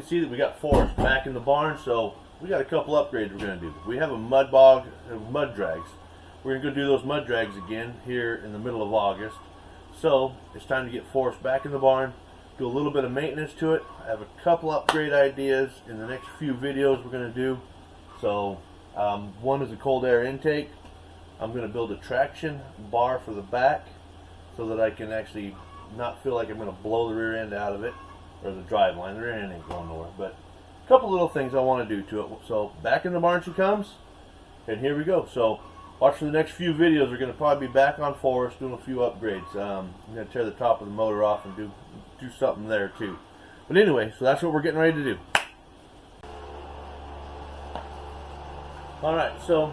can see that we got Forrest back in the barn, so we got a couple upgrades we're going to do. We have a mud bog, mud drags. We're going to go do those mud drags again here in the middle of August. So it's time to get Forrest back in the barn, do a little bit of maintenance to it. I have a couple upgrade ideas in the next few videos we're going to do. So one is a cold air intake. I'm going to build a traction bar for the back so that I can actually not feel like I'm going to blow the rear end out of it, or the drive line. The rear end ain't going nowhere, but a couple little things I want to do to it. So back in the barn she comes, and here we go. So watch for the next few videos. We're going to probably be back on Forrest doing a few upgrades. I'm going to tear the top of the motor off and do something there too. But anyway, so that's what we're getting ready to do. Alright, so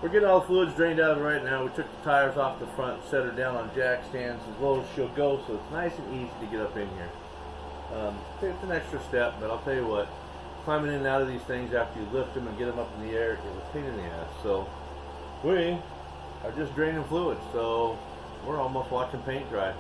we're getting all the fluids drained out of it right now. We took the tires off the front, set her down on jack stands as low as she'll go, so it's nice and easy to get up in here. It's an extra step, but I'll tell you what, climbing in and out of these things after you lift them and get them up in the air is a pain in the ass. So we are just draining fluids, so we're almost watching paint dry.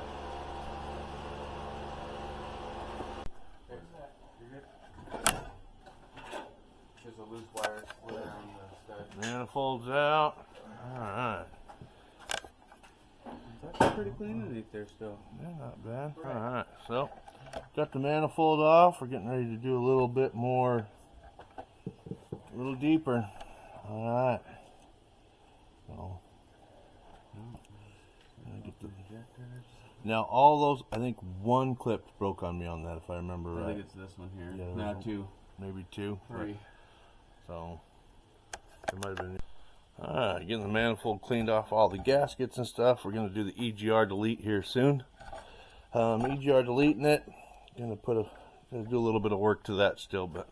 There's a loose wire split around the stud. Manifolds out. Alright. That's pretty clean underneath there still. Yeah, not bad. Alright, so got the manifold off. We're getting ready to do a little bit more, a little deeper. Alright. So, now all those, I think one clip broke on me on that, if I remember right. I think it's this one here. Yeah, no, two. Maybe two. Three. So it might have been. Alright, getting the manifold cleaned off all the gaskets and stuff. We're going to do the EGR delete here soon. EGR deleting it. Gonna do a little bit of work to that still, but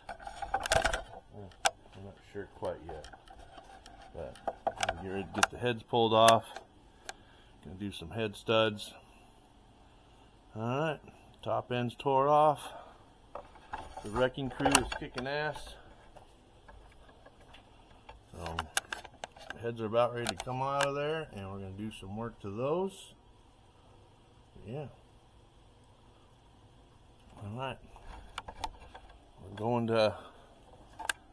I'm not sure quite yet. But I'm gonna get ready to get the heads pulled off. Gonna do some head studs. Alright, top end's tore off. The wrecking crew is kicking ass. So heads are about ready to come out of there, and we're going to do some work to those. Yeah. Alright. We're going to,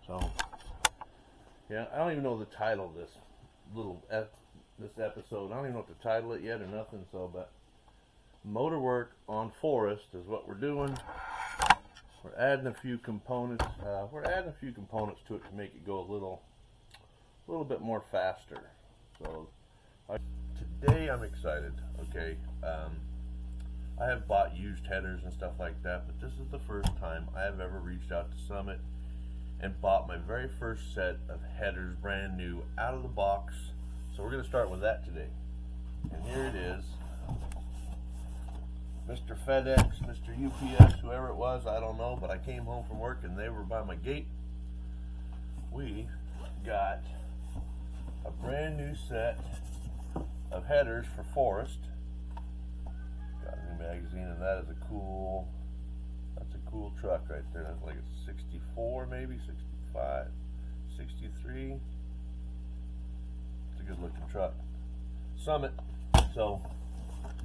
so, yeah, I don't even know the title of this this episode. I don't even know what to title it yet or nothing, so, but motor work on Forrest is what we're doing. We're adding a few components. To it to make it go a little bit more faster. So today I'm excited. Okay, I have bought used headers and stuff like that, but this is the first time I have ever reached out to Summit and bought my very first set of headers, brand new, out of the box. So we're going to start with that today. And here it is. Mr. FedEx, Mr. UPS, whoever it was, I don't know, but I came home from work and they were by my gate. We got a brand new set of headers for Forrest. Got a new magazine, and that is that's a cool truck right there. That's like a 64, maybe 65, 63. It's a good looking truck. Summit. So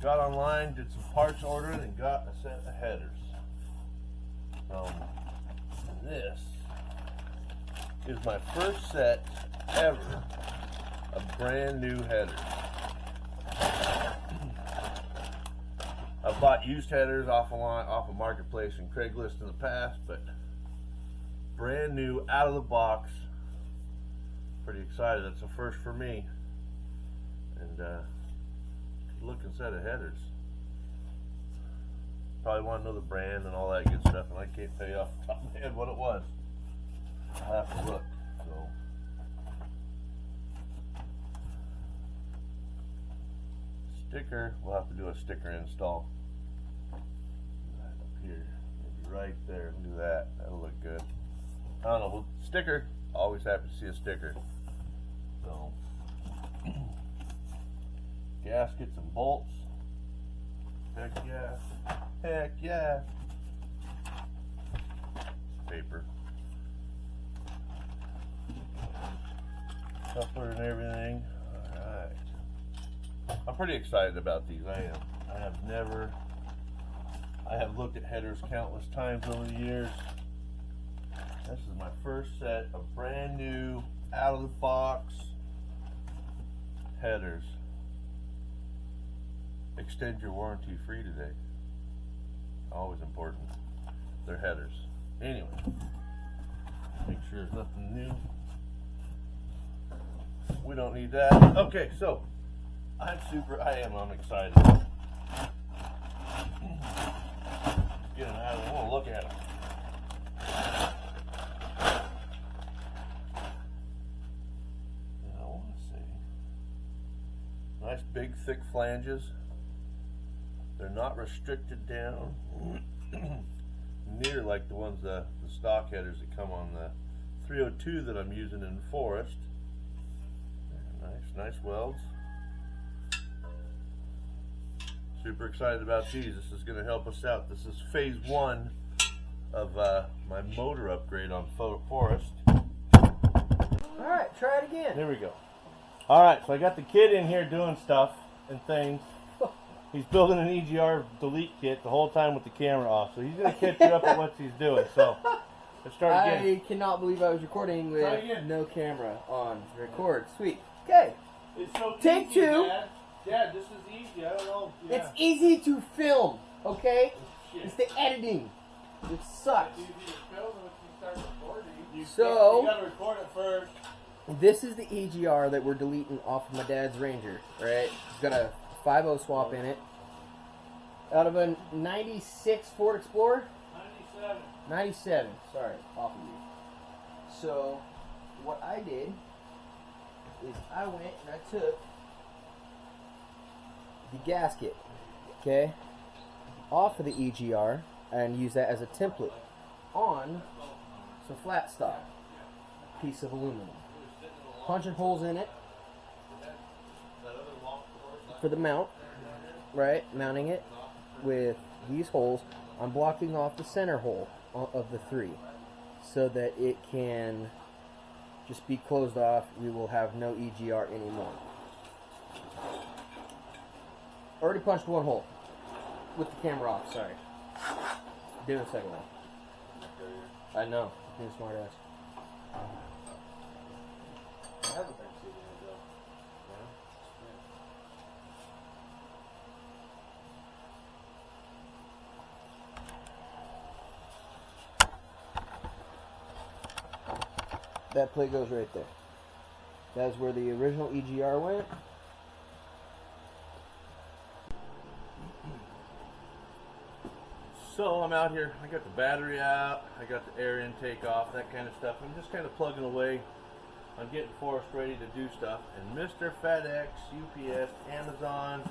got online, did some parts ordering, and got a set of headers. This is my first set ever of brand new headers. I've bought used headers off of Marketplace and Craigslist in the past, but brand new, out of the box. Pretty excited. That's a first for me. And looking set of headers. Probably want to know the brand and all that good stuff, and I can't tell you off the top of my head what it was. I'll have to look. So sticker, we'll have to do a sticker install. Right up here, maybe right there. We'll do that. That'll look good. I don't know. Sticker. Always happy to see a sticker. So gaskets and bolts. Heck yeah. Heck yeah. Paper. Coupler and everything. Alright. I'm pretty excited about these. I am. I have looked at headers countless times over the years. This is my first set of brand new, out of the box headers. Extend your warranty free today. Always important. They're headers. Anyway, make sure there's nothing new. We don't need that. Okay, so I'm excited. Get them out of there. I want to look at them. And I want to see. Nice big thick flanges. They're not restricted down near like the ones, the stock headers that come on the 302 that I'm using in Forrest. Nice welds. Super excited about these. This is going to help us out. This is phase 1 of my motor upgrade on Forrest. Alright, try it again. There we go. Alright, so I got the kid in here doing stuff and things. He's building an EGR delete kit the whole time with the camera off, so he's going to catch you up at what he's doing. So, let's start again. I cannot believe I was recording with no camera on. Record. Sweet. Okay. It's so Take easy, 2. Dad. Dad, this is easy. I don't know. Yeah. It's easy to film, okay? Shit. It's the editing. It sucks. It's easy to film once you start recording. You gotta record it first. This is the EGR that we're deleting off of my dad's Ranger, right? It's got a 5.0 swap in it. Out of a 96 Ford Explorer? 97. 97, sorry, off of you. So, what I did is I went and I took the gasket, okay, off of the EGR and used that as a template on some flat stock piece of aluminum. Punching holes in it for the mount, right? Mounting it with these holes. I'm blocking off the center hole of the 3 so that it can just be closed off. We will have no EGR anymore. Already punched 1 hole with the camera off, sorry. Doing a second one. I know, being a smart ass. I haven't been shooting it though. That plate goes right there. That's where the original EGR went. So I'm out here, I got the battery out, I got the air intake off, that kind of stuff. I'm just kind of plugging away. I'm getting Forrest ready to do stuff, and Mr. FedEx, UPS, Amazon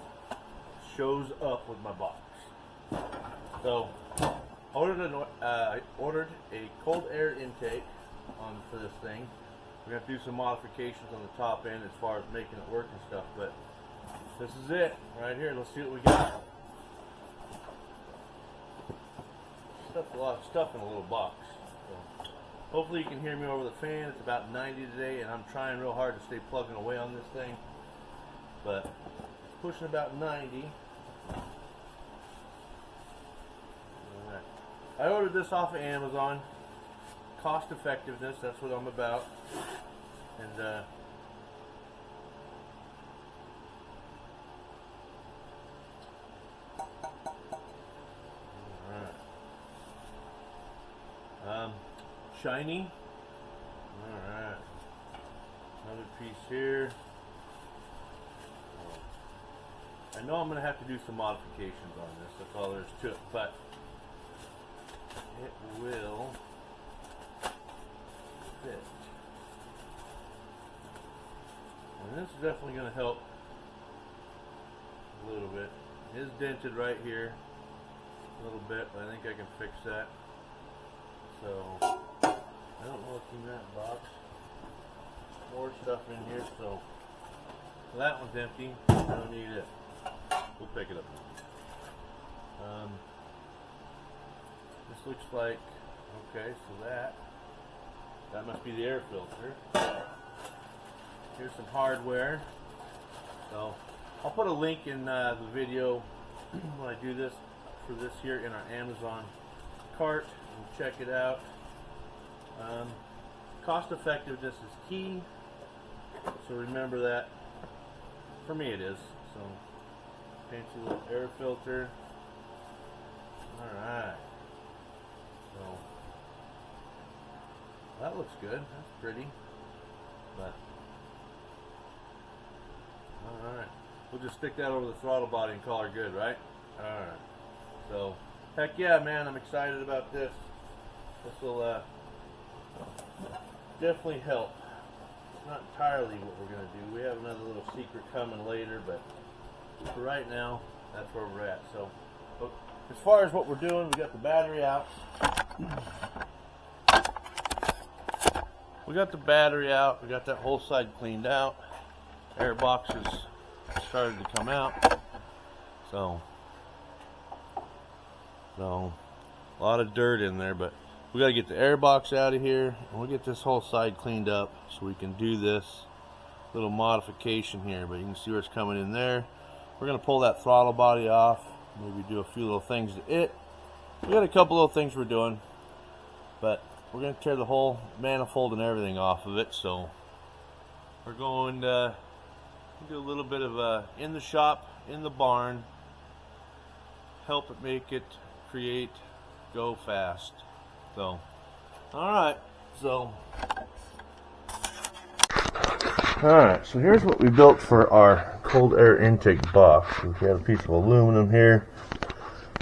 shows up with my box. So I ordered a cold air intake for this thing. We're going to do some modifications on the top end as far as making it work and stuff, but this is it right here. Let's see what we got. Stuffed a lot of stuff in a little box. So hopefully you can hear me over the fan. It's about 90 today, and I'm trying real hard to stay plugging away on this thing, but it's pushing about 90. Alright. I ordered this off of Amazon. Cost effectiveness, that's what I'm about. And shiny. Alright. Another piece here. I know I'm going to have to do some modifications on this. That's all there is to it. But it will fit. And this is definitely going to help a little bit. It is dented right here a little bit, but I think I can fix that. So I don't know what's in that box. More stuff in here, so that one's empty. I don't need it. We'll pick it up. This looks like, okay, so that must be the air filter. Here's some hardware. So I'll put a link in the video when I do this for this here in our Amazon cart and check it out. Cost effectiveness is key, so remember that. For me it is. So fancy little air filter. Alright. So that looks good. That's pretty. But alright. We'll just stick that over the throttle body and call her good, right? Alright. So heck yeah, man, I'm excited about this. This will definitely help. It's not entirely what we're going to do. We have another little secret coming later, but for right now, that's where we're at. So as far as what we're doing, we got the battery out. We got the battery out. We got that whole side cleaned out. Air boxes started to come out. So a lot of dirt in there, but we got to get the air box out of here, and we'll get this whole side cleaned up so we can do this little modification here. But you can see where it's coming in there. We're going to pull that throttle body off, maybe do a few little things to it. We got a couple little things we're doing, but we're going to tear the whole manifold and everything off of it. So we're going to do a little bit of in the shop, in the barn, help it make it create, go fast. So, alright, so here's what we built for our cold air intake box. We have a piece of aluminum here.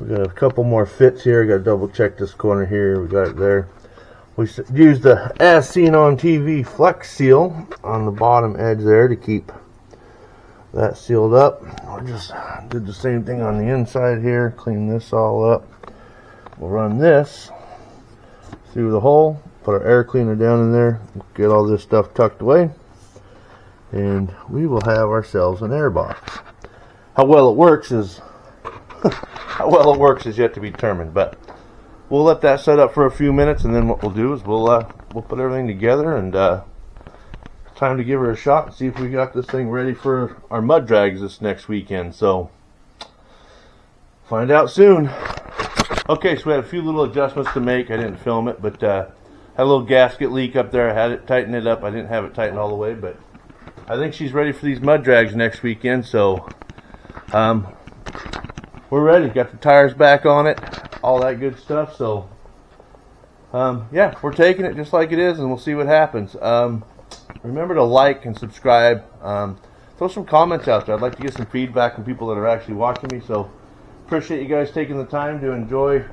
We got a couple more fits here. Got to double check this corner here. We got it there. We used the as seen on TV flex seal on the bottom edge there to keep that sealed up. We just did the same thing on the inside here. Clean this all up. We'll run this through the hole, put our air cleaner down in there, get all this stuff tucked away, and we will have ourselves an air box. How well it works is yet to be determined, but we'll let that set up for a few minutes, and then what we'll do is we'll put everything together, and it's time to give her a shot and see if we got this thing ready for our mud drags this next weekend. So find out soon. Okay, so we had a few little adjustments to make. I didn't film it, but had a little gasket leak up there. I had it tighten it up. I didn't have it tightened all the way, but I think she's ready for these mud drags next weekend. So we're ready. Got the tires back on it, all that good stuff. So yeah, we're taking it just like it is, and we'll see what happens. Remember to like and subscribe. Throw some comments out there. I'd like to get some feedback from people that are actually watching me. So appreciate you guys taking the time to enjoy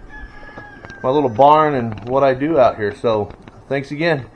my little barn and what I do out here. So thanks again.